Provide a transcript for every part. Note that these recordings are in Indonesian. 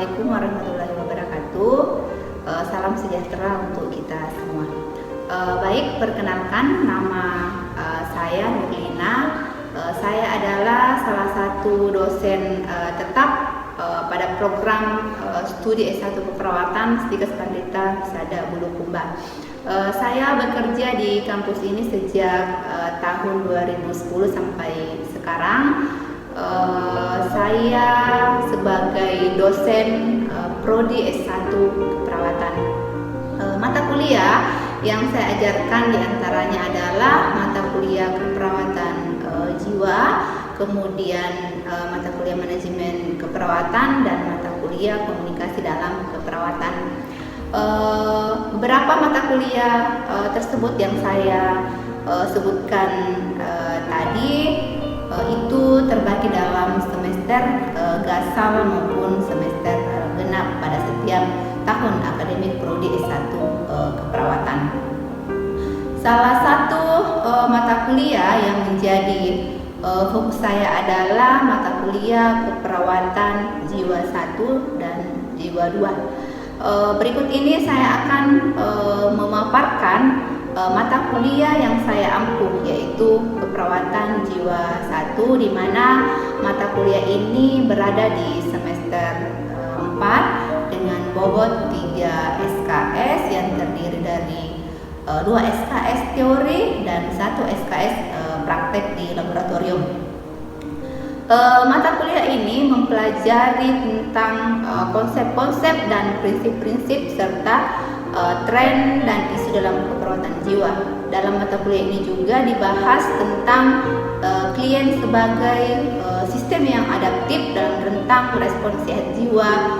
Assalamualaikum warahmatullahi wabarakatuh. Salam sejahtera untuk kita semua. Baik, perkenalkan nama saya Nurlina. Saya adalah salah satu dosen tetap pada program studi S1 Keperawatan Stikes Pandita Sada Bulukumba. Saya bekerja di kampus ini sejak tahun 2010 sampai sekarang. Saya sebagai dosen prodi S1 Keperawatan. Mata kuliah yang saya ajarkan diantaranya adalah mata kuliah keperawatan jiwa, kemudian mata kuliah manajemen keperawatan, dan mata kuliah komunikasi dalam keperawatan. Beberapa mata kuliah tersebut yang saya sebutkan tadi itu terbagi dalam semester gasal maupun semester genap pada setiap tahun akademik prodi S1 keperawatan. Salah satu mata kuliah yang menjadi fokus saya adalah mata kuliah keperawatan jiwa 1 dan jiwa 2. Berikut ini saya akan memaparkan mata kuliah yang saya ampuh, yaitu keperawatan jiwa 1, di mana mata kuliah ini berada di semester 4 dengan bobot 3 SKS yang terdiri dari 2 SKS teori dan 1 SKS praktek di laboratorium. Mata kuliah ini mempelajari tentang konsep-konsep dan prinsip-prinsip serta tren dan isu dalam keperawatan jiwa. Dalam mata kuliah ini juga dibahas tentang klien sebagai sistem yang adaptif dalam rentang respon sehat jiwa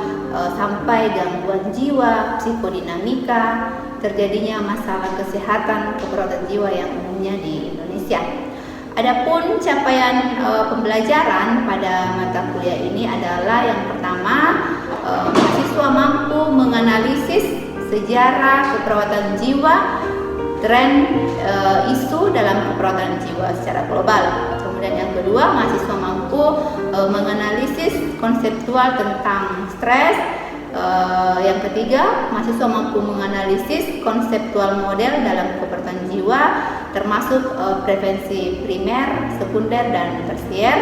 sampai gangguan jiwa, psikodinamika, terjadinya masalah kesehatan keperawatan jiwa yang umumnya di Indonesia. Adapun capaian pembelajaran pada mata kuliah ini adalah yang pertama, mahasiswa mampu menganalisis sejarah keperawatan jiwa, tren isu dalam keperawatan jiwa secara global. Kemudian yang kedua, mahasiswa mampu menganalisis konseptual tentang stres. Yang ketiga, mahasiswa mampu menganalisis konseptual model dalam keperawatan jiwa, termasuk prevensi primer, sekunder, dan tersier.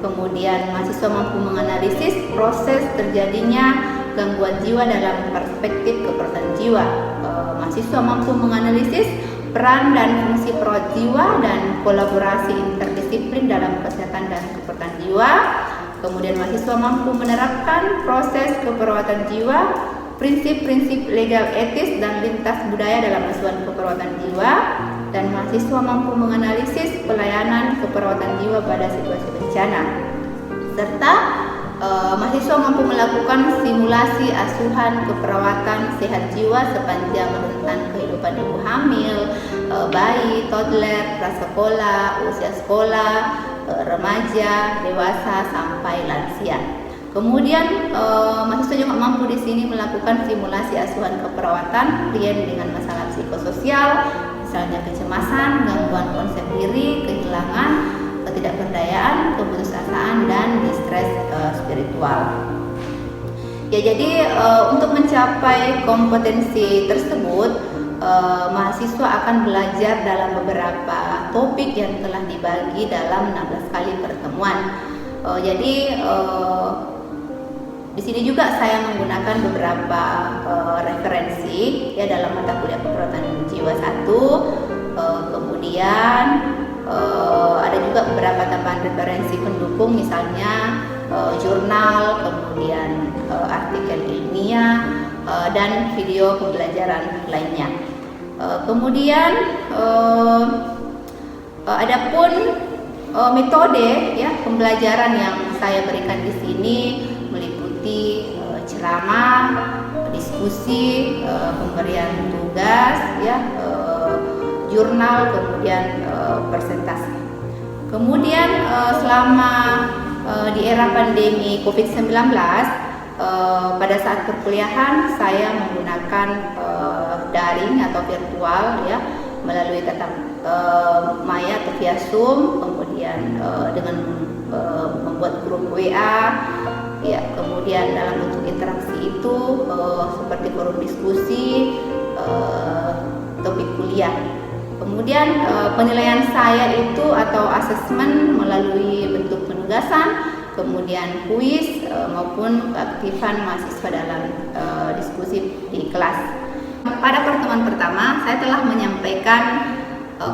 Kemudian mahasiswa mampu menganalisis proses terjadinya gangguan jiwa dalam perspektif keperawatan jiwa. Mahasiswa mampu menganalisis peran dan fungsi perawat jiwa dan kolaborasi interdisiplin dalam kesehatan dan keperawatan jiwa. Kemudian mahasiswa mampu menerapkan proses keperawatan jiwa, prinsip-prinsip legal etis dan lintas budaya dalam asuhan keperawatan jiwa, dan mahasiswa mampu menganalisis pelayanan keperawatan jiwa pada situasi bencana, serta mahasiswa mampu melakukan simulasi asuhan keperawatan sehat jiwa sepanjang rentan kehidupan ibu hamil, bayi, toddler, prasekolah, usia sekolah, remaja, dewasa, sampai lansia. Kemudian mahasiswa juga mampu di sini melakukan simulasi asuhan keperawatan klien dengan masalah psikososial, misalnya kecemasan, gangguan konsep diri, kehilangan, ketidakberdayaan, keputusasaan, dan distres spiritual. Ya, jadi untuk mencapai kompetensi tersebut, mahasiswa akan belajar dalam beberapa topik yang telah dibagi dalam 16 kali pertemuan. Jadi di sini juga saya menggunakan beberapa referensi ya dalam mata kuliah keperawatan jiwa 1. Kemudian ada juga beberapa tambahan referensi pendukung, misalnya jurnal, kemudian artikel ilmiah, dan video pembelajaran lainnya. Kemudian adapun metode ya pembelajaran yang saya berikan di sini meliputi ceramah, diskusi, pemberian tugas, ya, jurnal, kemudian presentasi. Kemudian selama di era pandemi COVID-19, pada saat perkuliahan saya menggunakan daring atau virtual, ya, melalui tatap maya atau via Zoom, kemudian dengan membuat grup WA, ya, kemudian dalam bentuk interaksi itu seperti forum diskusi, topik kuliah. Kemudian penilaian saya itu atau asesmen melalui bentuk penugasan, kemudian kuis maupun keaktifan mahasiswa dalam diskusi di kelas. Pada pertemuan pertama saya telah menyampaikan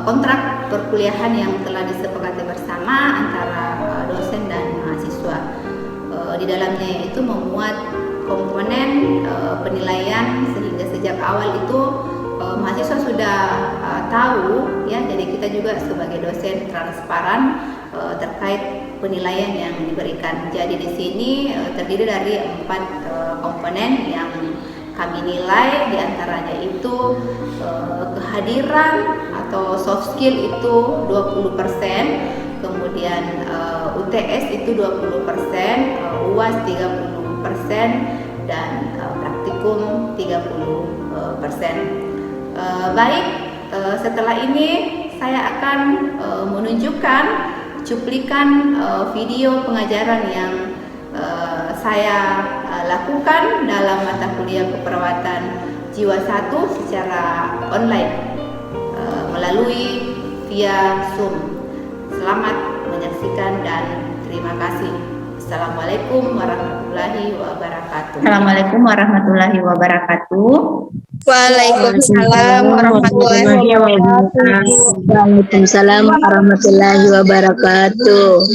kontrak perkuliahan yang telah disepakati bersama antara dosen dan mahasiswa. Di dalamnya itu memuat komponen penilaian, sehingga sejak awal itu mahasiswa sudah tahu, ya, jadi kita juga sebagai dosen transparan terkait penilaian yang diberikan. Jadi di sini terdiri dari 4 komponen yang kami nilai, diantaranya itu kehadiran atau soft skill itu 20%, kemudian UTS itu 20%, UAS 30%, dan praktikum 30%. Baik, setelah ini saya akan menunjukkan cuplikan video pengajaran yang saya lakukan dalam mata kuliah keperawatan jiwa 1 secara online melalui via Zoom. Selamat menyaksikan dan terima kasih. Assalamualaikum warahmatullahi wabarakatuh. Assalamualaikum warahmatullahi wabarakatuh. Waalaikumsalam warahmatullahi wabarakatuh. Waalaikumsalam warahmatullahi wabarakatuh.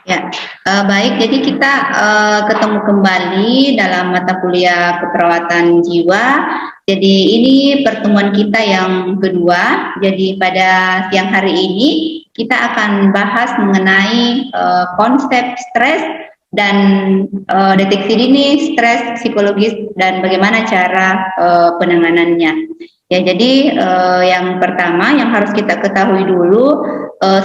Ya, baik. Jadi kita ketemu kembali dalam mata kuliah keperawatan jiwa. Jadi ini pertemuan kita yang kedua. Jadi pada siang hari ini kita akan bahas mengenai konsep stres dan deteksi dini stres psikologis dan bagaimana cara penanganannya. Ya, jadi yang pertama yang harus kita ketahui dulu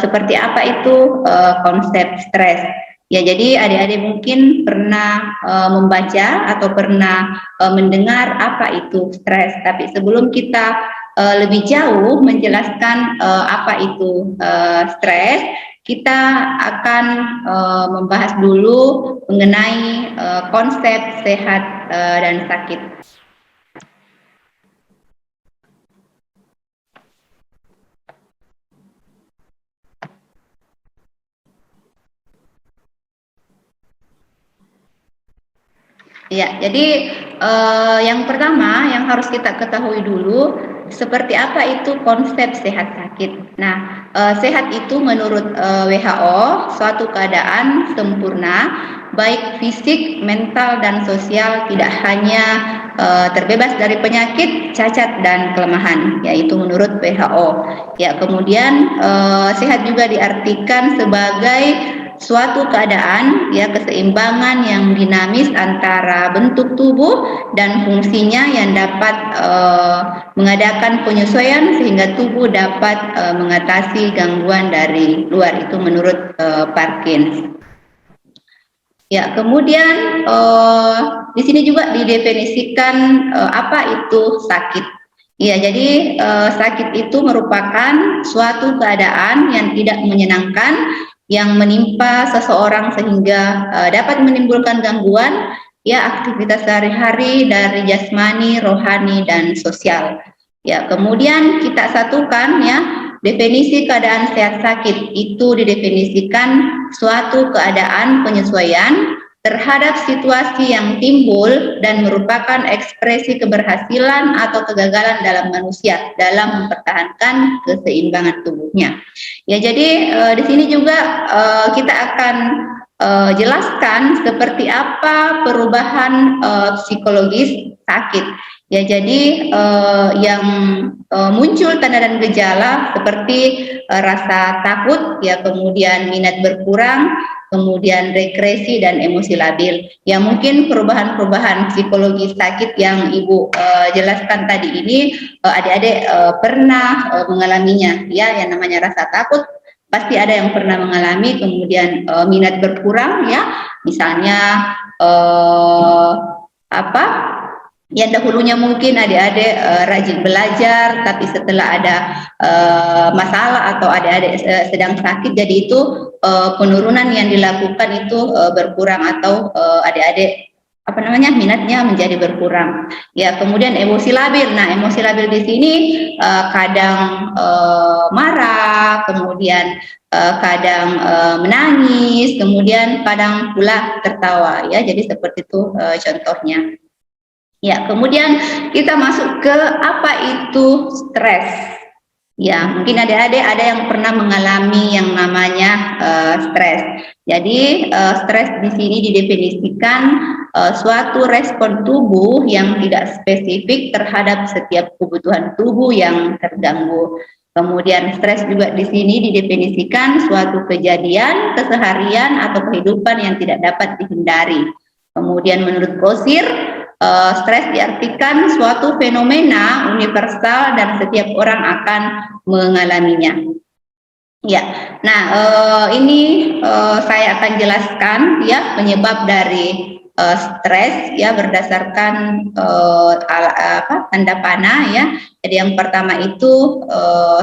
seperti apa itu konsep stres. Ya, jadi adik-adik mungkin pernah membaca atau pernah mendengar apa itu stres. Tapi sebelum kita lebih jauh menjelaskan apa itu stres, kita akan membahas dulu mengenai konsep sehat dan sakit. Ya, jadi yang pertama yang harus kita ketahui dulu seperti apa itu konsep sehat sakit. Nah, sehat itu menurut WHO suatu keadaan sempurna baik fisik, mental dan sosial, tidak hanya terbebas dari penyakit, cacat dan kelemahan, yaitu menurut WHO. Ya, kemudian sehat juga diartikan sebagai suatu keadaan, ya, keseimbangan yang dinamis antara bentuk tubuh dan fungsinya yang dapat mengadakan penyesuaian sehingga tubuh dapat mengatasi gangguan dari luar, itu menurut Parkins. Ya, kemudian di sini juga didefinisikan apa itu sakit. Ya, jadi sakit itu merupakan suatu keadaan yang tidak menyenangkan yang menimpa seseorang sehingga dapat menimbulkan gangguan, ya, aktivitas sehari-hari dari jasmani, rohani dan sosial. Ya, kemudian kita satukan, ya, definisi keadaan sehat sakit itu didefinisikan suatu keadaan penyesuaian terhadap situasi yang timbul dan merupakan ekspresi keberhasilan atau kegagalan dalam manusia dalam mempertahankan keseimbangan tubuhnya. Ya, jadi di sini juga kita akan jelaskan seperti apa perubahan psikologis sakit. Ya, jadi yang muncul tanda dan gejala seperti rasa takut, ya, kemudian minat berkurang, kemudian regresi dan emosi labil. Ya, mungkin perubahan-perubahan psikologis sakit yang Ibu jelaskan tadi ini adik-adik pernah mengalaminya, ya, yang namanya rasa takut pasti ada yang pernah mengalami, kemudian minat berkurang, ya, misalnya yang dahulunya mungkin adik-adik rajin belajar, tapi setelah ada masalah atau adik-adik sedang sakit, jadi itu penurunan yang dilakukan itu berkurang atau adik-adik minatnya menjadi berkurang. Ya, kemudian emosi labil. Nah, emosi labil di sini kadang marah, kemudian kadang menangis, kemudian kadang pula tertawa. Ya, jadi seperti itu contohnya. Ya, kemudian kita masuk ke apa itu stres. Ya, mungkin adik-adik ada yang pernah mengalami yang namanya stres. Jadi stres di sini didefinisikan suatu respon tubuh yang tidak spesifik terhadap setiap kebutuhan tubuh yang terganggu. Kemudian stres juga di sini didefinisikan suatu kejadian keseharian atau kehidupan yang tidak dapat dihindari. Kemudian menurut Kossir, stres diartikan suatu fenomena universal dan setiap orang akan mengalaminya. Ya, nah ini saya akan jelaskan ya penyebab dari stres ya berdasarkan tanda panah ya. Jadi yang pertama itu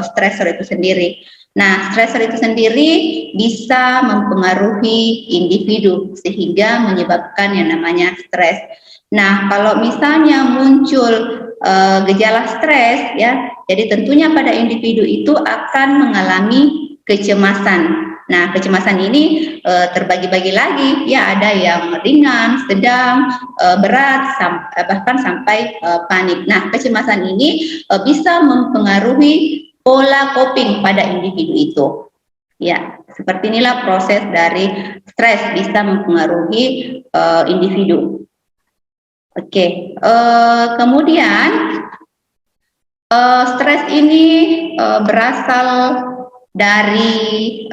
stresor itu sendiri. Nah, stresor itu sendiri bisa mempengaruhi individu sehingga menyebabkan yang namanya stres. Nah, kalau misalnya muncul gejala stres ya, jadi tentunya pada individu itu akan mengalami kecemasan. Nah, kecemasan ini terbagi-bagi lagi ya, ada yang ringan, sedang, berat, bahkan sampai panik. Nah, kecemasan ini bisa mempengaruhi pola coping pada individu itu. Ya, seperti inilah proses dari stres bisa mempengaruhi individu. Oke, kemudian stres ini berasal dari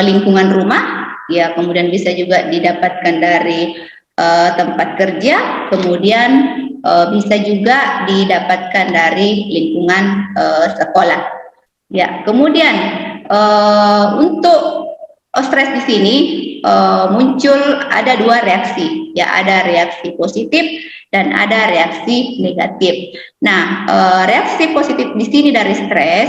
lingkungan rumah, ya, kemudian bisa juga didapatkan dari tempat kerja, kemudian bisa juga didapatkan dari lingkungan sekolah. Ya, kemudian untuk stres di sini muncul ada dua reaksi, ya, ada reaksi positif dan ada reaksi negatif. Nah, reaksi positif di sini dari stres,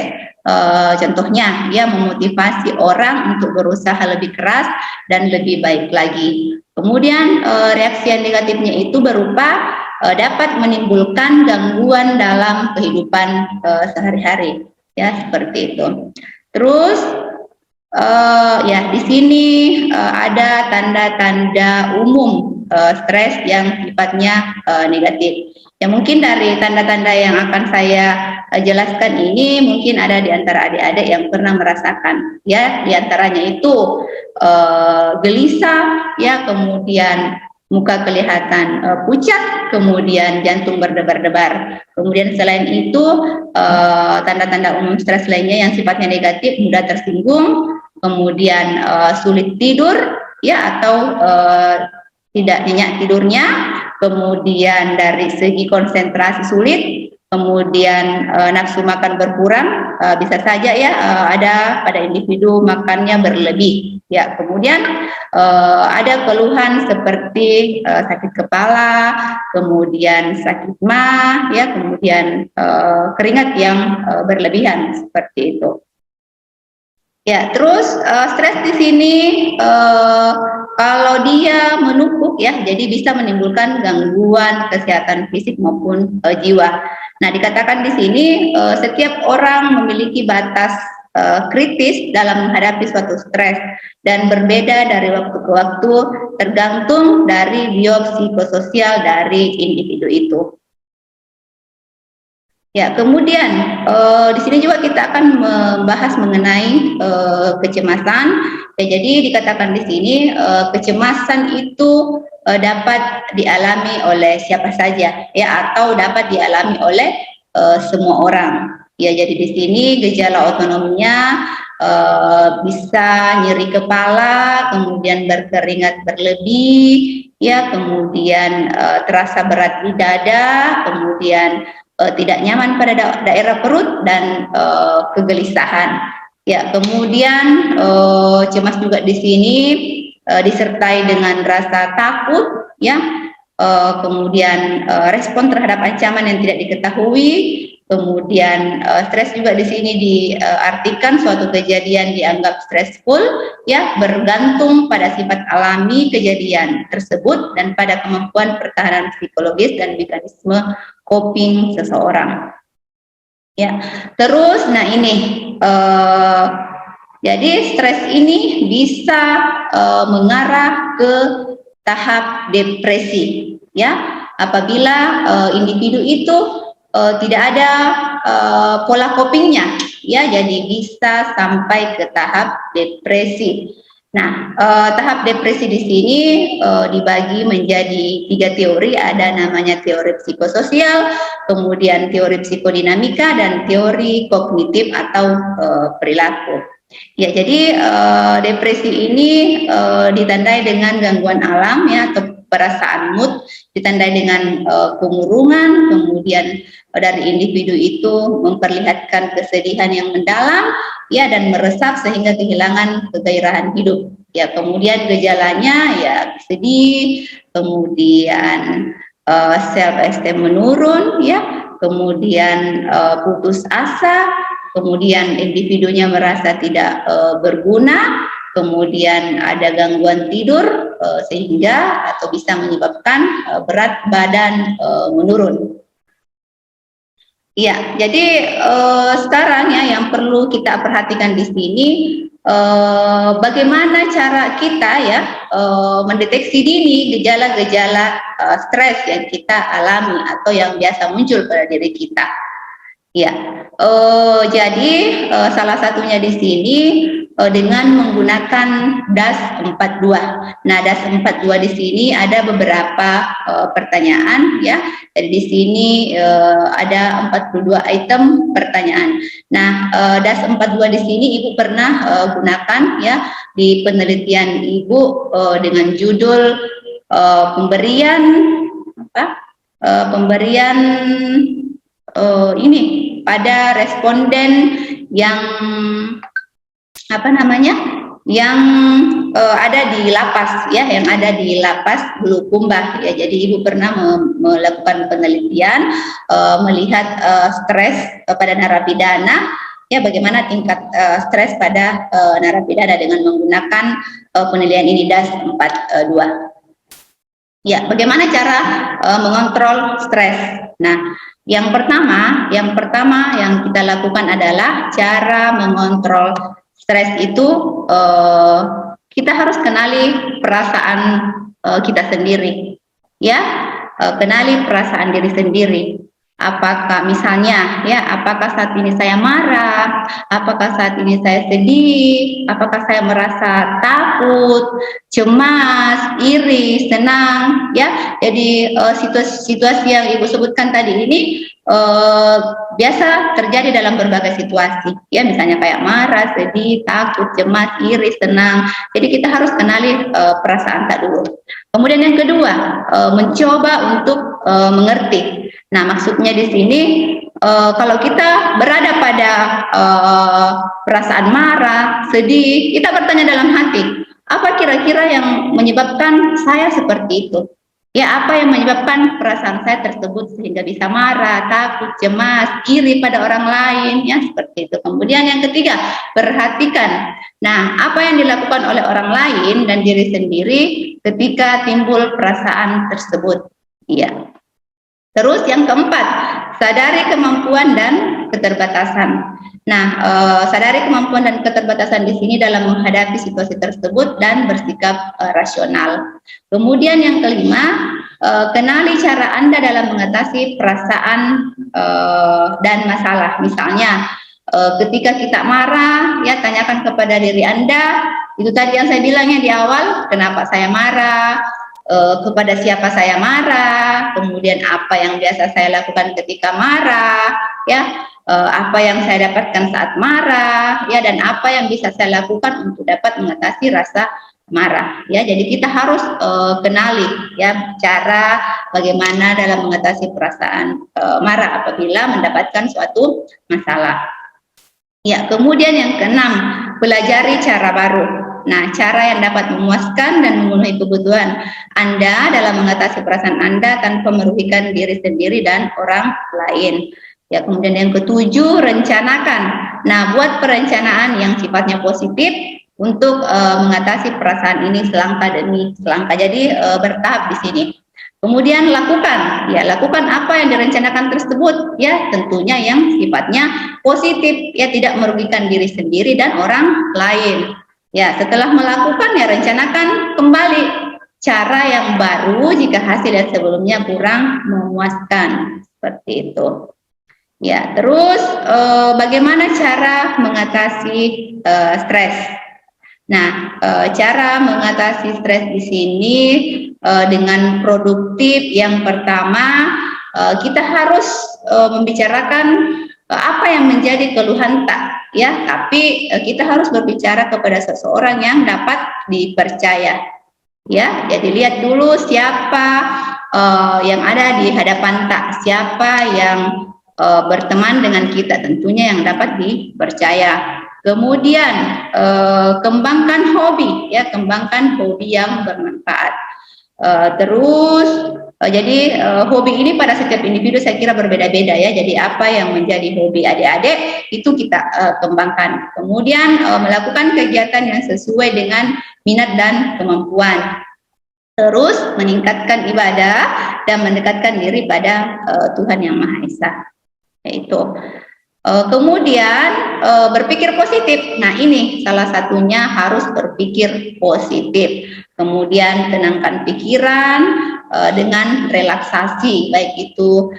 contohnya, ya, memotivasi orang untuk berusaha lebih keras dan lebih baik lagi. Kemudian reaksi yang negatifnya itu berupa dapat menimbulkan gangguan dalam kehidupan sehari-hari, ya, seperti itu. Terus ya, di sini ada tanda-tanda umum stres yang sifatnya negatif. Ya, mungkin dari tanda-tanda yang akan saya jelaskan ini mungkin ada di antara adik-adik yang pernah merasakan. Ya, di antaranya itu gelisah, ya, kemudian muka kelihatan pucat, kemudian jantung berdebar-debar. Kemudian selain itu tanda-tanda umum stres lainnya yang sifatnya negatif, mudah tersinggung, kemudian sulit tidur, ya, atau tidak nyenyak tidurnya, kemudian dari segi konsentrasi sulit, kemudian nafsu makan berkurang, bisa saja ya ada pada individu makannya berlebih, ya. Kemudian ada keluhan seperti sakit kepala, kemudian sakit mah, ya, kemudian keringat yang berlebihan seperti itu. Ya, terus stres di sini kalau dia menumpuk, ya, jadi bisa menimbulkan gangguan kesehatan fisik maupun jiwa. Nah, dikatakan di sini setiap orang memiliki batas kritis dalam menghadapi suatu stres dan berbeda dari waktu ke waktu tergantung dari biopsikososial dari individu itu. Ya, kemudian di sini juga kita akan membahas mengenai kecemasan. Ya, jadi dikatakan di sini kecemasan itu dapat dialami oleh siapa saja, ya, atau dapat dialami oleh semua orang. Ya, jadi di sini gejala otonominya bisa nyeri kepala, kemudian berkeringat berlebih, ya, kemudian terasa berat di dada, kemudian tidak nyaman pada daerah perut dan kegelisahan. Ya, kemudian cemas juga di sini disertai dengan rasa takut, ya, kemudian respon terhadap ancaman yang tidak diketahui, kemudian stres juga di sini diartikan suatu kejadian dianggap stressful, ya, bergantung pada sifat alami kejadian tersebut dan pada kemampuan pertahanan psikologis dan mekanisme coping seseorang. Ya, terus, nah ini, jadi stres ini bisa mengarah ke tahap depresi, ya, apabila individu itu tidak ada pola copingnya, ya, jadi bisa sampai ke tahap depresi. Nah, tahap depresi di sini dibagi menjadi 3 teori, ada namanya teori psikososial, kemudian teori psikodinamika, dan teori kognitif atau perilaku. Ya, jadi depresi ini ditandai dengan gangguan alam, ya, atau perasaan mood, ditandai dengan kemurungan, kemudian dari individu itu memperlihatkan kesedihan yang mendalam, ya, dan meresap sehingga kehilangan kegairahan hidup. Ya, kemudian gejalanya, ya, sedih, kemudian self esteem menurun, ya, kemudian putus asa, kemudian individunya merasa tidak berguna, kemudian ada gangguan tidur sehingga atau bisa menyebabkan berat badan menurun. Ya, jadi sekarang, ya, yang perlu kita perhatikan di sini, bagaimana cara kita, ya, mendeteksi dini gejala-gejala stres yang kita alami atau yang biasa muncul pada diri kita. Ya, jadi salah satunya di sini dengan menggunakan DAS 42. Nah, DAS 42 di sini ada beberapa pertanyaan, ya. Jadi di sini ada 42 item pertanyaan. Nah, DAS 42 di sini Ibu pernah gunakan, ya, di penelitian Ibu dengan judul pemberian ini pada responden yang yang ada di lapas, ya, yang ada di lapas Bulukumba, ya. Jadi Ibu pernah melakukan penelitian melihat stres pada narapidana, ya, bagaimana tingkat stres pada narapidana dengan menggunakan penilaian ini DAS 42. Ya, bagaimana cara mengontrol stres? Nah, yang pertama yang kita lakukan adalah cara mengontrol stres itu kita harus kenali perasaan kita sendiri, ya, kenali perasaan diri sendiri. Apakah misalnya, ya, apakah saat ini saya marah, apakah saat ini saya sedih, apakah saya merasa takut, cemas, iri, senang, ya. Jadi situasi yang Ibu sebutkan tadi ini biasa terjadi dalam berbagai situasi, ya, misalnya kayak marah, sedih, takut, cemas, iri, senang. Jadi kita harus kenali perasaan tak dulu. Kemudian yang kedua, mencoba untuk mengerti. Nah, maksudnya di sini kalau kita berada pada perasaan marah, sedih, kita bertanya dalam hati, apa kira-kira yang menyebabkan saya seperti itu? Ya, apa yang menyebabkan perasaan saya tersebut sehingga bisa marah, takut, cemas, iri pada orang lain, ya, seperti itu. Kemudian yang ketiga, perhatikan. Nah, apa yang dilakukan oleh orang lain dan diri sendiri ketika timbul perasaan tersebut. Ya. Terus yang keempat, sadari kemampuan dan keterbatasan. Nah, sadari kemampuan dan keterbatasan di sini dalam menghadapi situasi tersebut dan bersikap rasional. Kemudian yang kelima, kenali cara Anda dalam mengatasi perasaan dan masalah. Misalnya, ketika kita marah, ya, tanyakan kepada diri Anda, itu tadi yang saya bilangnya di awal, kenapa saya marah, kepada siapa saya marah, kemudian apa yang biasa saya lakukan ketika marah, ya, apa yang saya dapatkan saat marah, ya, dan apa yang bisa saya lakukan untuk dapat mengatasi rasa marah, ya. Jadi kita harus kenali, ya, cara bagaimana dalam mengatasi perasaan marah apabila mendapatkan suatu masalah. Ya, kemudian yang keenam, pelajari cara baru. Nah, cara yang dapat memuaskan dan memenuhi kebutuhan Anda dalam mengatasi perasaan Anda tanpa merugikan diri sendiri dan orang lain. Ya, kemudian yang ketujuh, rencanakan. Nah, buat perencanaan yang sifatnya positif untuk mengatasi perasaan ini selangkah demi selangkah. Jadi bertahap di sini. Kemudian lakukan apa yang direncanakan tersebut, ya tentunya yang sifatnya positif, ya tidak merugikan diri sendiri dan orang lain. Ya, setelah melakukan ya rencanakan kembali cara yang baru jika hasil yang sebelumnya kurang memuaskan, seperti itu. Ya, terus bagaimana cara mengatasi stres? Nah, cara mengatasi stres di sini dengan produktif. Yang pertama, kita harus membicarakan apa yang menjadi keluhan tak, ya. Tapi kita harus berbicara kepada seseorang yang dapat dipercaya, ya. Jadi lihat dulu siapa yang ada di hadapan tak, siapa yang berteman dengan kita, tentunya yang dapat dipercaya. Kemudian kembangkan hobi, ya, kembangkan hobi yang bermanfaat. Terus jadi hobi ini pada setiap individu saya kira berbeda-beda, ya. Jadi apa yang menjadi hobi adik-adik itu kita kembangkan. Kemudian melakukan kegiatan yang sesuai dengan minat dan kemampuan. Terus meningkatkan ibadah dan mendekatkan diri pada Tuhan Yang Maha Esa. Yaitu kemudian berpikir positif. Nah, ini salah satunya harus berpikir positif. Kemudian tenangkan pikiran dengan relaksasi, baik itu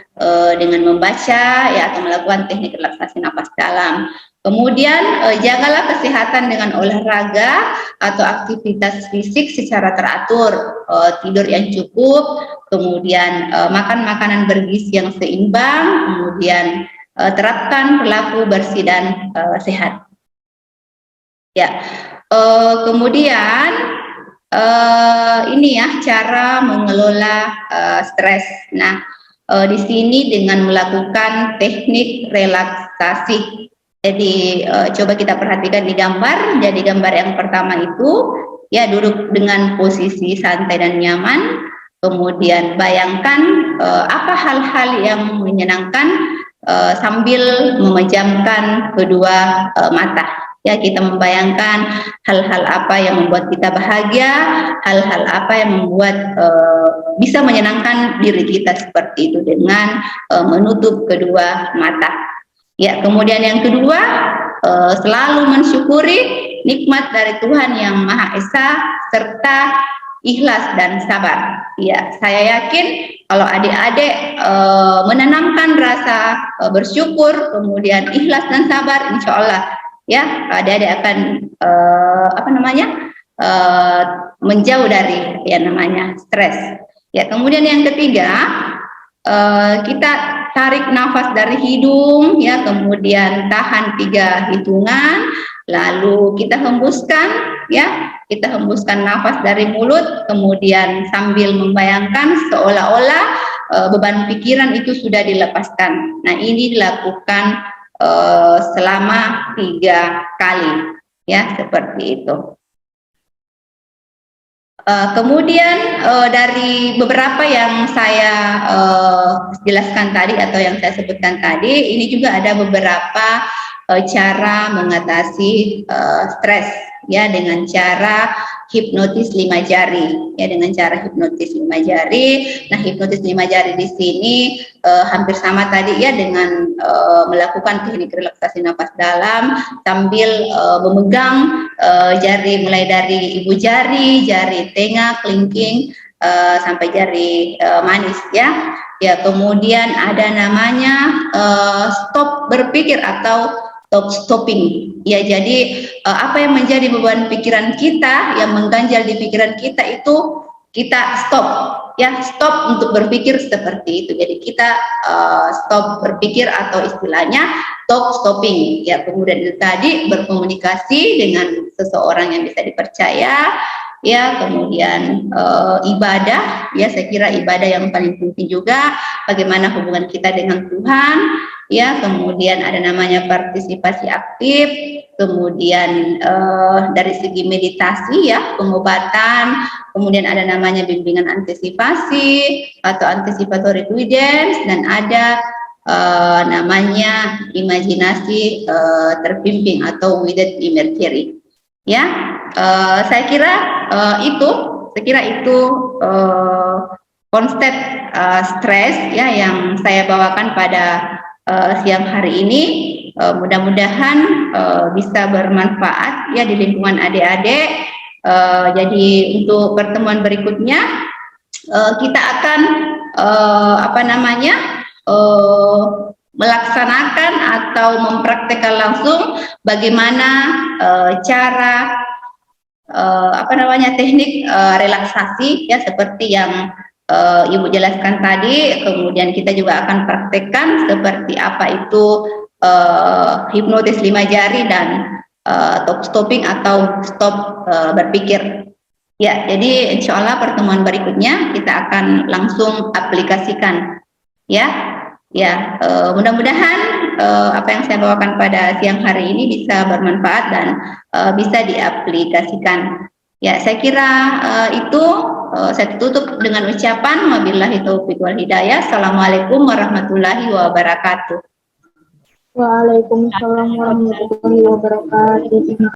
dengan membaca, ya, atau melakukan teknik relaksasi napas dalam. Kemudian jagalah kesehatan dengan olahraga atau aktivitas fisik secara teratur, tidur yang cukup, kemudian makan makanan bergizi yang seimbang, kemudian terapkan perilaku bersih dan sehat. Ya, kemudian ini ya cara mengelola stres. Nah, di sini dengan melakukan teknik relaksasi. Jadi coba kita perhatikan di gambar. Jadi gambar yang pertama itu, ya, duduk dengan posisi santai dan nyaman. Kemudian bayangkan apa hal-hal yang menyenangkan sambil memejamkan kedua mata. Ya, kita membayangkan hal-hal apa yang membuat kita bahagia, hal-hal apa yang membuat bisa menyenangkan diri kita, seperti itu dengan menutup kedua mata. Ya, kemudian yang kedua, selalu mensyukuri nikmat dari Tuhan Yang Maha Esa serta ikhlas dan sabar. Ya, saya yakin kalau adik-adik menanamkan rasa bersyukur, kemudian ikhlas dan sabar, insya Allah, ya, adik-adik akan menjauh dari yang namanya stres. Ya, kemudian yang ketiga, kita tarik nafas dari hidung, ya, kemudian tahan 3 hitungan, lalu kita hembuskan, ya, kita hembuskan nafas dari mulut, kemudian sambil membayangkan seolah-olah beban pikiran itu sudah dilepaskan. Nah, ini dilakukan selama 3 kali, ya, seperti itu. Kemudian dari beberapa yang saya jelaskan tadi atau yang saya sebutkan tadi, ini juga ada beberapa cara mengatasi stres, ya, dengan cara hipnotis 5 jari, ya, dengan cara hipnotis 5 jari. Nah, hipnotis 5 jari di sini hampir sama tadi, ya, dengan melakukan teknik relaksasi napas dalam sambil memegang jari, mulai dari ibu jari, jari tengah, kelingking, sampai jari manis, ya. Ya, kemudian ada namanya stop berpikir atau stopping. Ya, jadi apa yang menjadi beban pikiran kita, yang mengganjal di pikiran kita itu kita stop, ya, stop untuk berpikir, seperti itu. Jadi kita stop berpikir atau istilahnya stopping. Ya, kemudian itu tadi berkomunikasi dengan seseorang yang bisa dipercaya, ya, kemudian ibadah, ya, saya kira ibadah yang paling penting juga, bagaimana hubungan kita dengan Tuhan, ya, kemudian ada namanya partisipasi aktif, kemudian dari segi meditasi ya, pengobatan, kemudian ada namanya bimbingan antisipasi atau anticipatory guidance, dan ada namanya imajinasi terpimpin atau guided imagery. Ya, saya kira itu konsep stres ya yang saya bawakan pada siang hari ini. Mudah-mudahan bisa bermanfaat ya di lingkungan adik-adik. Jadi untuk pertemuan berikutnya kita akan melaksanakan atau mempraktekkan langsung bagaimana cara teknik relaksasi ya seperti yang Ibu jelaskan tadi. Kemudian kita juga akan praktekkan seperti apa itu hipnotis 5 jari dan top stopping atau stop berpikir. Ya, jadi insya Allah pertemuan berikutnya kita akan langsung aplikasikan. Mudah-mudahan apa yang saya bawakan pada siang hari ini bisa bermanfaat dan bisa diaplikasikan. Ya, saya kira itu. Saya tutup dengan ucapan wabillahi taufiq wal hidayah. Assalamualaikum warahmatullahi wabarakatuh. Waalaikumsalam warahmatullahi wabarakatuh.